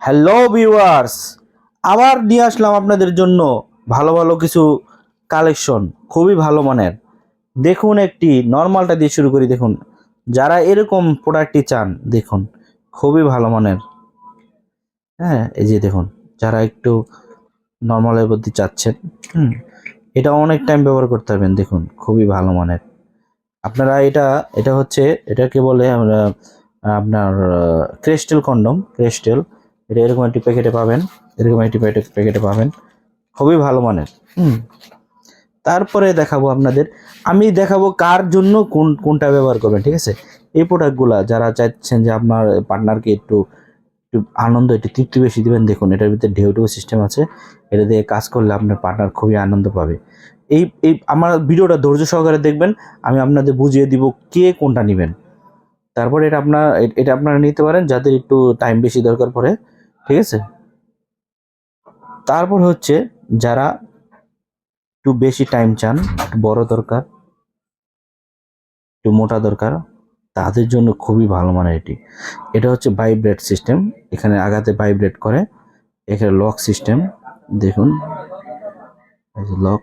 Hello viewers, আবার নিয়ে আসলাম আপনাদের জন্য ভালো ভালো কিছু কালেকশন, খুবই ভালো মানের। দেখুন, একটি নর্মালটা দিয়ে শুরু করি। দেখুন, যারা এরকম প্রোডাক্টটি চান, দেখুন খুবই ভালো মানের। হ্যাঁ, এই যে দেখুন, যারা একটু নর্মালের প্রতি চাচ্ছেন, এটা অনেক টাইম ব্যবহার করতে পারবেন। দেখুন খুবই ভালো মানের। আপনারা এটা এটা হচ্ছে, এটাকে বলে আমরা আপনার ক্রিস্টাল কন্ডম, ক্রিস্টাল। এটা এরকম একটি প্যাকেটে পাবেন, এরকম একটি প্যাকেটে পাবেন, খুবই ভালো মানের। তারপরে দেখাবো আপনাদের, আমি দেখাবো কার জন্য কোনটা ব্যবহার করবেন, ঠিক আছে। এই প্রোডাক্টগুলা যারা চাইছেন যে আপনার পার্টনারকে একটু একটু আনন্দ, একটু তৃপ্তি বেশি দিবেন, দেখুন এটার ভিতরে ঢেউ সিস্টেম আছে। এটা দিয়ে কাজ করলে আপনার পার্টনার খুবই আনন্দ পাবে। এই এই আমার ভিডিওটা ধৈর্য সহকারে দেখবেন, আমি আপনাদের বুঝিয়ে দিব কে কোনটা নেবেন। তারপরে এটা আপনারা নিতে পারেন যাদের একটু টাইম বেশি দরকার পড়ে, ঠিক আছে। তারপর হচ্ছে যারা একটু বেশি টাইম চান, একটু বড় দরকার, একটু মোটা দরকার, তাদের জন্য খুবই ভালো মানের এটি। এটা হচ্ছে ভাইব্রেট সিস্টেম, এখানে আগাতে ভাইব্রেট করে। এখানে লক সিস্টেম, দেখুন এই যে লক,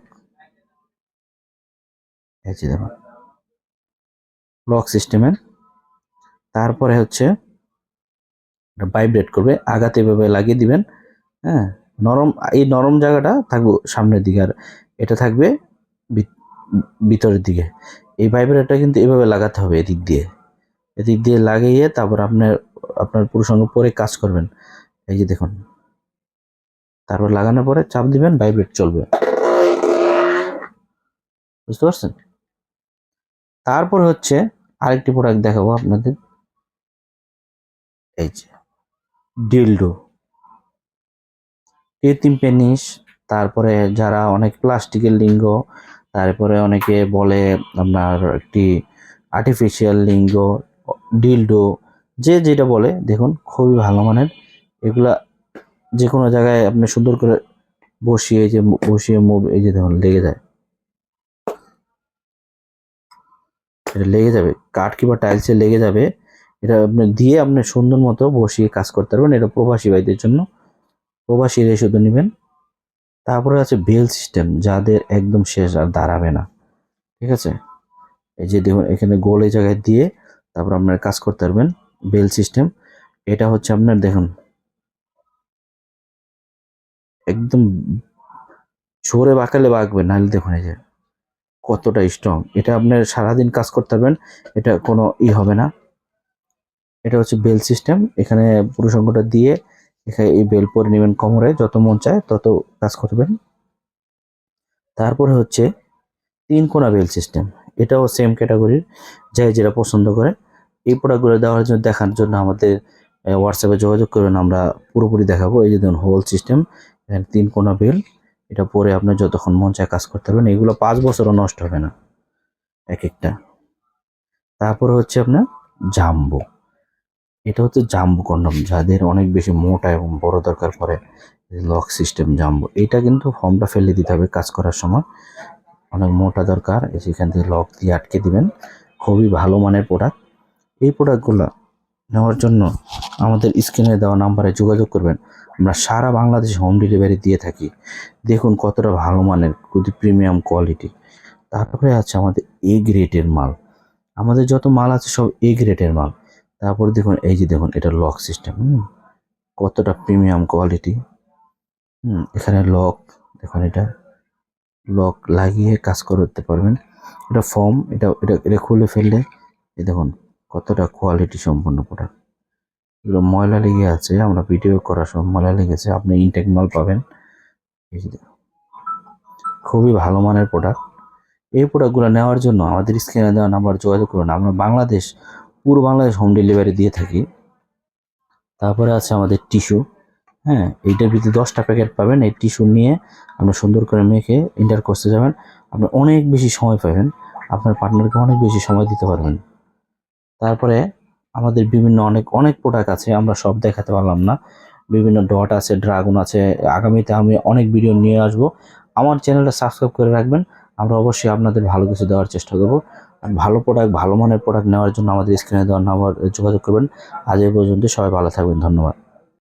এই যে দেখুন লক সিস্টেমের। তারপরে হচ্ছে ভাইব্রেট করবে, আগাতে এভাবে লাগিয়ে দিবেন। হ্যাঁ, নরম, এই নরম জায়গাটা থাকবে সামনের দিকে, আর এটা থাকবে ভিতরের দিকে। এই ভাইব্রেটরটা কিন্তু এভাবে লাগাতে হবে, এদিক দিয়ে লাগিয়ে তারপর আপনার পুরুষাঙ্গ পরে কাজ করবেন। এই যে দেখুন, তারপর লাগানোর পরে চাপ দিবেন, ভাইব্রেট চলবে, বুঝতে পারছেন। তারপর হচ্ছে আরেকটি প্রোডাক্ট দেখাবো আপনাদের, এই যে ডিলডো, কৃত্রিম পেনিস। তারপরে যারা অনেক প্লাস্টিকের লিঙ্গ, তারপরে অনেকে বলে আপনার একটি আর্টিফিশিয়াল লিঙ্গ, ডিলডো, যে যেটা বলে, দেখুন খুবই ভালো মানের। এগুলা যে কোনো জায়গায় আপনি সুন্দর করে বসিয়ে, এই যে বসিয়ে মুভ, এই যে দেখুন লেগে যায়, এটা লেগে যাবে, কাঠ কিংবা টাইলসে লেগে যাবে। এটা আপনি দিয়ে আপনি সুন্দর মতো বসিয়ে কাজ করতে পারবেন। এটা প্রবাসী ভাইদের জন্য, প্রবাসীরা শুধু নেবেন। তারপরে আছে বেল সিস্টেম, যাদের একদম শেষ আর দাঁড়াবে না, ঠিক আছে। এই যে দেখুন, এখানে গোল এই জায়গায় দিয়ে তারপর আপনার কাজ করতে পারবেন, বেল সিস্টেম। এটা হচ্ছে আপনার, দেখুন একদম ঝোরে বাঁকালে বাঁকবে, নাহলে দেখুন এই যে কতটা স্ট্রং। এটা আপনার সারাদিন কাজ করতে পারবেন, এটা কোনো হবে না। এটা হচ্ছে বেল সিস্টেম, এখানে পুরুষাঙ্গটা দিয়ে এখানে এই বেল পরে নেবেন কোমরে, যত মন চায় তত কাজ করবেন। তারপরে হচ্ছে 3 কোণা বেল সিস্টেম, এটাও সেম ক্যাটাগরির, যেটা পছন্দ করে। এই প্রোডাক্টগুলো দেওয়ার জন্য, দেখার জন্য আমাদের হোয়াটসঅ্যাপে যোগাযোগ করবেন, আমরা পুরোপুরি দেখাবো। এই যে দেখুন হোল সিস্টেম, এখানে 3 কোণা বেল, এটা পরে আপনার যতক্ষণ মন চায় কাজ করতে পারবেন। এগুলো 5 বছরও নষ্ট হবে না এক একটা। তারপরে হচ্ছে আপনার জাম্বো, এটা হচ্ছে জাম্বো কন্ডম, যাদের অনেক বেশি মোটা এবং বড় দরকার পড়ে। লক সিস্টেম জাম্বো, এটা কিন্তু ফর্মটা ফেলে দিতে হবে কাজ করার সময়, অনেক মোটা দরকার, সেখান থেকে লক দিয়ে আটকে দিবেন। খুবই ভালো মানের প্রোডাক্ট। এই প্রোডাক্টগুলো নেওয়ার জন্য আমাদের স্ক্রিনে দেওয়া নাম্বারে যোগাযোগ করবেন, আমরা সারা বাংলাদেশ হোম ডেলিভারি দিয়ে থাকি। দেখুন কতটা ভালো মানের, খুবই প্রিমিয়াম কোয়ালিটি। তারপরে আছে আমাদের এ গ্রেডের মাল, আমাদের যত মাল আছে সব এ গ্রেডের মাল। তারপরে দেখুন, এই যে দেখুন এটা লক সিস্টেম, কতটা প্রিমিয়াম কোয়ালিটি। এখানে লক, দেখুন এটা লক লাগিয়ে কাজ করতে পারবেন। এটা ফর্ম, এটা খুলে ফেললে এই দেখুন কতটা কোয়ালিটি সম্পন্ন প্রোডাক্ট। এগুলো ময়লা লেগে আছে, আমরা ভিডিও করার সময় ময়লা লেগেছে, আপনি ইনটেক মাল পাবেন। এই যে খুবই ভালো মানের প্রোডাক্ট। এই প্রোডাক্টগুলো নেওয়ার জন্য আমাদের স্ক্রিনে দেওয়া নাম্বার যোগাযোগ করুন, আমরা পুরো বাংলাদেশ হোম ডেলিভারি দিয়ে থাকি। তারপরে আছে আমাদের টিস্যু, হ্যাঁ, এইটার ভিতরে 10টা প্যাকেট পাবেন। এই টিস্যু নিয়ে আপনি সুন্দর করে মেখে ইন্টার করতে যাবেন, আপনি অনেক বেশি সময় পাবেন, আপনার পার্টনারকে অনেক বেশি সময় দিতে পারবেন। তারপরে আমাদের বিভিন্ন অনেক অনেক প্রোডাক্ট আছে, আমরা সব দেখাতে পারলাম না। বিভিন্ন ডট আছে, ড্রাগন আছে, আগামীতে আমি অনেক ভিডিও নিয়ে আসব। আমার চ্যানেলটা সাবস্ক্রাইব করে রাখবেন, আমরা অবশ্যই আপনাদের ভালো কিছু দেওয়ার চেষ্টা করব। আর ভালো প্রোডাক্ট, ভালো মানের প্রোডাক্ট নেওয়ার জন্য আমাদের স্ক্রিনে দেওয়ার নাম্বার যোগাযোগ করবেন। আজ এই পর্যন্ত, সবাই ভালো থাকবেন, ধন্যবাদ।